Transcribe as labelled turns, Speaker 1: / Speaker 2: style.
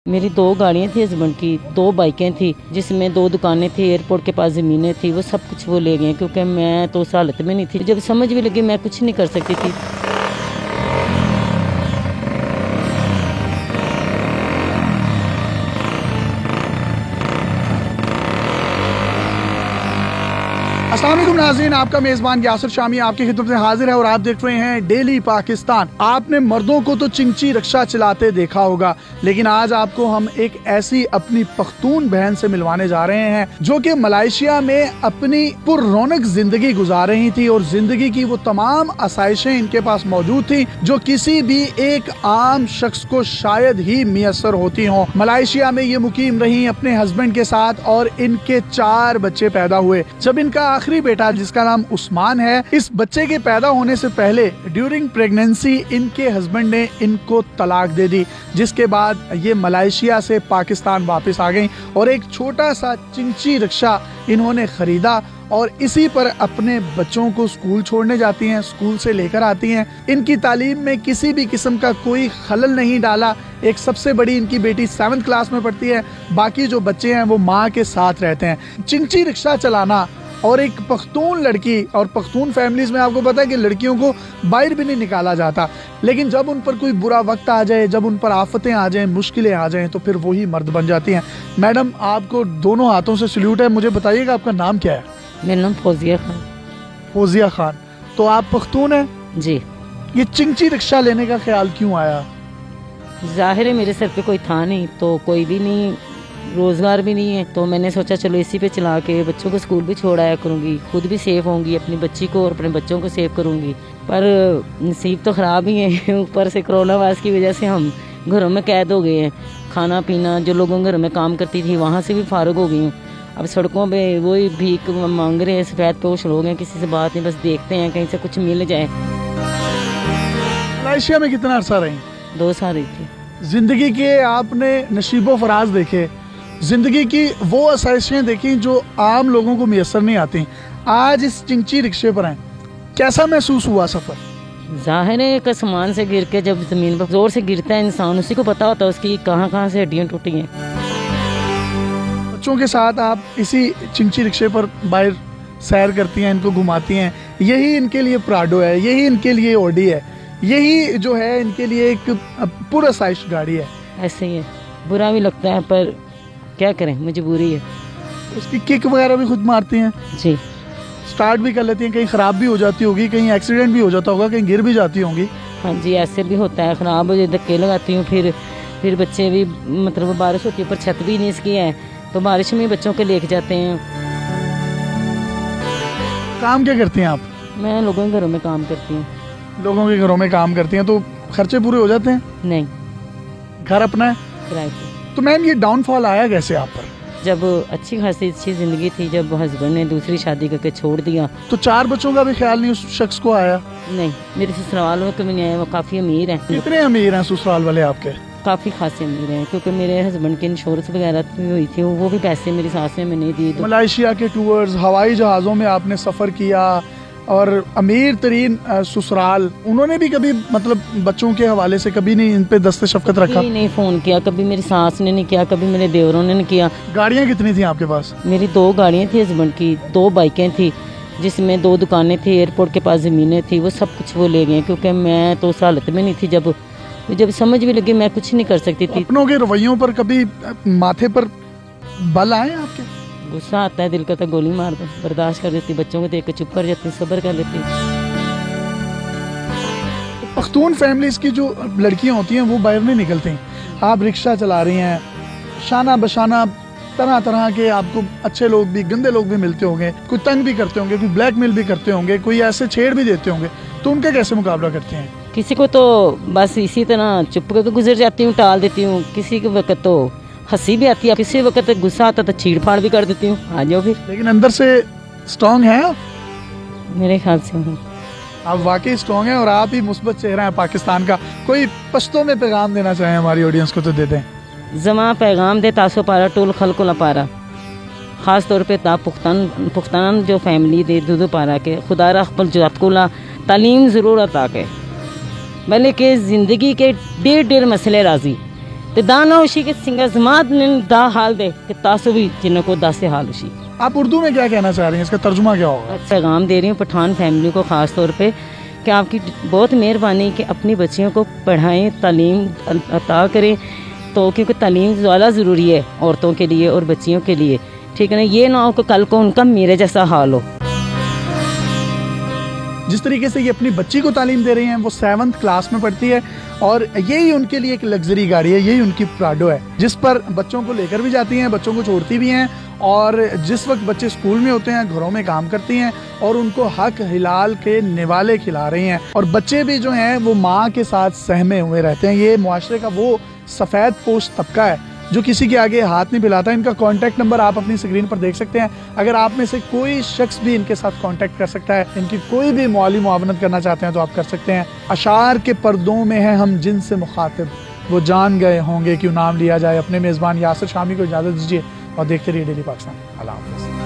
Speaker 1: मेरी 2 गाड़ियाँ थी हस्बैंड की, 2 बाइकें थी, जिसमें 2 दुकानें थी, एयरपोर्ट के पास ज़मीनें थी, वो सब कुछ वो ले गए क्योंकि मैं तो उस हालत में नहीं थी। जब समझ भी लगी मैं कुछ नहीं कर सकती थी।
Speaker 2: अस्सलाम वालेकुम नाज़रीन, आपका मेज़बान यासिर शामी आपकी खिदमत में हाजिर है और आप देख रहे हैं डेली पाकिस्तान। आपने मर्दों को तो चिंची रिक्शा चलाते देखा होगा, लेकिन आज आपको हम एक ऐसी अपनी पख्तून बहन से मिलवाने जा रहे हैं जो कि मलेशिया में अपनी पुररौनक जिंदगी गुजार रही थी और जिंदगी की वो तमाम आसाइशें इनके पास मौजूद थी जो किसी भी एक आम शख्स को शायद ही मियसर होती हों। मलेशिया में ये मुकीम रही अपने हस्बैंड के साथ और इनके 4 बच्चे पैदा हुए। जब इनका आखिरी बेटा जिसका नाम उस्मान है, इस बच्चे के पैदा होने से पहले ड्यूरिंग प्रेगनेंसी इनके हस्बैंड ने इनको तलाक दे दी, जिसके बाद ये मलेशिया से पाकिस्तान वापस आ गई और एक छोटा सा चिंची रिक्शा इन्होंने खरीदा और इसी पर अपने बच्चों को स्कूल छोड़ने जाती हैं, स्कूल से लेकर आती हैं। इनकी तालीम में किसी भी किस्म का कोई खलल नहीं डाला। एक सबसे बड़ी इनकी बेटी 7th क्लास में पढ़ती है, बाकी जो बच्चे हैं वो माँ के साथ रहते हैं। चिंची रिक्शा चलाना और एक पख्तून लड़की, और पख्तून फैमिलीज में आपको पता है कि लड़कियों को बाहर भी नहीं निकाला जाता, लेकिन जब उन पर कोई बुरा वक्त आ जाए, जब उन पर आफतें आ जाएं, मुश्किलें आ जाएं, तो फिर वही मर्द बन जाती हैं। मैडम, आपको दोनों हाथों से सल्यूट है। मुझे बताइएगा आपका नाम क्या है?
Speaker 1: मेरा नाम फौजिया खान।
Speaker 2: फौजिया खान, तो आप पख्तून हैं
Speaker 1: जी।
Speaker 2: ये चिंची रिक्शा लेने का ख्याल क्यों आया?
Speaker 1: जाहिर है मेरे सर पे कोई था नहीं, तो कोई भी नहीं, रोज़गार भी नहीं है, तो मैंने सोचा चलो इसी पे चला के बच्चों को स्कूल भी छोड़ आया करूँगी, खुद भी सेफ होंगी, अपनी बच्ची को और अपने बच्चों को सेव करूँगी। पर नसीब तो ख़राब ही है, ऊपर से कोरोना वायरस की वजह से हम घरों में कैद हो गए हैं। खाना पीना, जो लोगों घरों में काम करती थी वहाँ से भी फारुग हो गई हूँ। अब सड़कों पे वही भीख मांग रहे हैं, सफ़ेद पोश लोग हैं, किसी से बात नहीं, बस देखते हैं कहीं से कुछ मिल जाए।
Speaker 2: मलेशिया में कितना अरसा रही?
Speaker 1: 2 साल रही थी।
Speaker 2: जिंदगी के आपने नशीबो फराज देखे, जिंदगी की वो आसाइशें देखी जो आम लोगों को मियसर नहीं आती। आज इस चिंची रिक्शे पर हैं, कैसा महसूस हुआ सफर?
Speaker 1: जाहिर है एक आसमान से गिर के जब जमीन पर जोर से गिरता है इंसान, उसी को पता होता है उसकी कहाँ से हड्डियाँ टूटी हैं।
Speaker 2: बच्चों के साथ आप इसी चिंची रिक्शे पर बाहर सैर करती हैं, इनको घुमाती हैं। यही इनके लिए प्राडो है, यही इनके लिए ओडी है, यही जो है इनके लिए एक पुरअसाइश गाड़ी है।
Speaker 1: ऐसे ही है, बुरा भी लगता है पर क्या करें, मजबूरी है।
Speaker 2: उसकी किक वगैरह भी खुद मारती हैं?
Speaker 1: जी।
Speaker 2: स्टार्ट भी कर लेती हैं, कहीं ख़राब भी हो जाती होगी, कहीं एक्सीडेंट भी हो जाता होगा, कहीं गिर भी जाती होंगी?
Speaker 1: हाँ जी, ऐसे भी होता है, ख़राब हो जाए, धक्के लगाती हूँ। फिर बच्चे भी, मतलब बारिश होती है पर छत भी नहीं इसकी है, तो बारिश में बच्चों के लेके जाते हैं।
Speaker 2: काम क्या करती हैं आप?
Speaker 1: मैं लोगों के घरों में काम करती हूँ।
Speaker 2: लोगों के घरों में काम करती हैं, तो खर्चे पूरे हो जाते हैं?
Speaker 1: नहीं,
Speaker 2: घर अपना है?
Speaker 1: किराए पे।
Speaker 2: तो मैम, ये डाउनफॉल आया कैसे आप पर?
Speaker 1: जब अच्छी खासी अच्छी जिंदगी थी, जब हस्बैंड ने दूसरी शादी करके छोड़ दिया,
Speaker 2: तो 4 बच्चों का भी ख्याल नहीं उस शख्स को आया?
Speaker 1: नहीं, मेरे ससुराल में कभी नहीं आया। वो काफ़ी अमीर हैं।
Speaker 2: कितने अमीर हैं ससुराल वाले आपके?
Speaker 1: काफ़ी खासे अमीर हैं, क्योंकि मेरे हस्बैंड की इंश्योरेंस वगैरह भी हुई थी, वो भी पैसे मेरी सास ने नहीं दिए। तो
Speaker 2: मलेशिया के टूर्स, हवाई जहाज़ों में आपने सफ़र किया और अमीर तरीन ससुराल, उन्होंने भी कभी, मतलब बच्चों के हवाले से कभी नहीं इन पे दस्ते शफ़क़त रखा?
Speaker 1: नहीं फ़ोन किया, कभी मेरी सास ने नहीं किया, कभी मेरे देवरों ने नहीं किया।
Speaker 2: गाड़ियाँ कितनी थी आपके पास?
Speaker 1: मेरी 2 गाड़ियाँ थी हस्बैंड की, 2 बाइकें थी, जिसमें 2 दुकानें थी, एयरपोर्ट के पास ज़मीनें थी, वो सब कुछ वो ले गए क्योंकि मैं तो उस हालत में नहीं थी। जब समझ भी लगी मैं कुछ नहीं कर सकती थी।
Speaker 2: अपनों के रवैयों पर कभी माथे पर बल आए आपके?
Speaker 1: गुस्सा आता है, दिल करता गोली मार दो, बर्दाश्त कर देती, बच्चों को देख के चुप कर जाती, सब्र कर लेती।
Speaker 2: पख्तून फैमिलीज की जो लड़कियां होती हैं वो बाहर नहीं निकलती। आप रिक्शा चला रही हैं, शाना बशाना तरह तरह के आपको अच्छे लोग भी गंदे लोग भी मिलते होंगे, कोई तंग भी करते होंगे, कोई ब्लैकमेल भी करते होंगे, कोई ऐसे छेड़ भी देते होंगे, तो उनका कैसे मुकाबला करते हैं?
Speaker 1: किसी को तो बस इसी तरह चुप करके गुजर जाती हूँ, टाल देती हूँ। किसी के वक्त तो हंसी भी आती है, किसी वक्त गुस्सा आता तो छीड़ फाड़ भी कर देती हूँ, आ जाओ फिर।
Speaker 2: लेकिन अंदर से स्ट्रॉन्ग है आप?
Speaker 1: मेरे ख्याल से हूँ।
Speaker 2: आप वाकई स्ट्रॉन्ग हैं और आप ही मुस्बत चेहरा है पाकिस्तान का। कोई पश्तो में पैगाम देना चाहें हमारी ऑडियंस को तो दे दें।
Speaker 1: जमा पैगाम दे तासो पारा टोल खल को पारा, ख़ास तौर पे ता पुख्तान जो फैमिली दे दूध पारा के खुदा रखबल जातकुला तालीम ज़रूरत आके, भले के ज़िंदगी के ढेर मसले राजी ते दाना उशी के सिंगा जमात ने दा हाल दे कि तासो भी जिन्हों को दा से हाल उशी।
Speaker 2: आप उर्दू में क्या कहना चाह रही हैं, इसका तर्जुमा क्या होगा?
Speaker 1: पैगाम दे रही हूँ पठान फैमिली को ख़ास तौर पे कि आपकी बहुत मेहरबानी कि अपनी बच्चियों को पढ़ाएं, तालीम अता करें, तो क्योंकि तालीम ज़्यादा ज़रूरी है औरतों के लिए और बच्चियों के लिए, ठीक है ना। ये ना हो कि कल को उनका मेरे जैसा हाल हो।
Speaker 2: जिस तरीके से ये अपनी बच्ची को तालीम दे रही हैं, वो 7th क्लास में पढ़ती है और यही उनके लिए एक लग्जरी गाड़ी है, यही उनकी प्राडो है जिस पर बच्चों को लेकर भी जाती हैं, बच्चों को छोड़ती भी हैं, और जिस वक्त बच्चे स्कूल में होते हैं घरों में काम करती हैं और उनको हक हिलाल के निवाले खिला रही हैं। और बच्चे भी जो हैं वो माँ के साथ सहमे हुए रहते हैं। ये मुआशरे का वो सफ़ेद पोश तबका है जो किसी के आगे हाथ नहीं फैलाता। इनका कॉन्टैक्ट नंबर आप अपनी स्क्रीन पर देख सकते हैं। अगर आप में से कोई शख्स भी इनके साथ कॉन्टैक्ट कर सकता है, इनकी कोई भी माली मुआवनत करना चाहते हैं तो आप कर सकते हैं। अशार के पर्दों में है हम जिनसे मुखातिब, वो जान गए होंगे क्यों नाम लिया जाए। अपने मेज़बान यासिर शामी को इजाज़त दीजिए और देखते रहिए डेली पाकिस्तान। अल्लाह हाफ़िज़।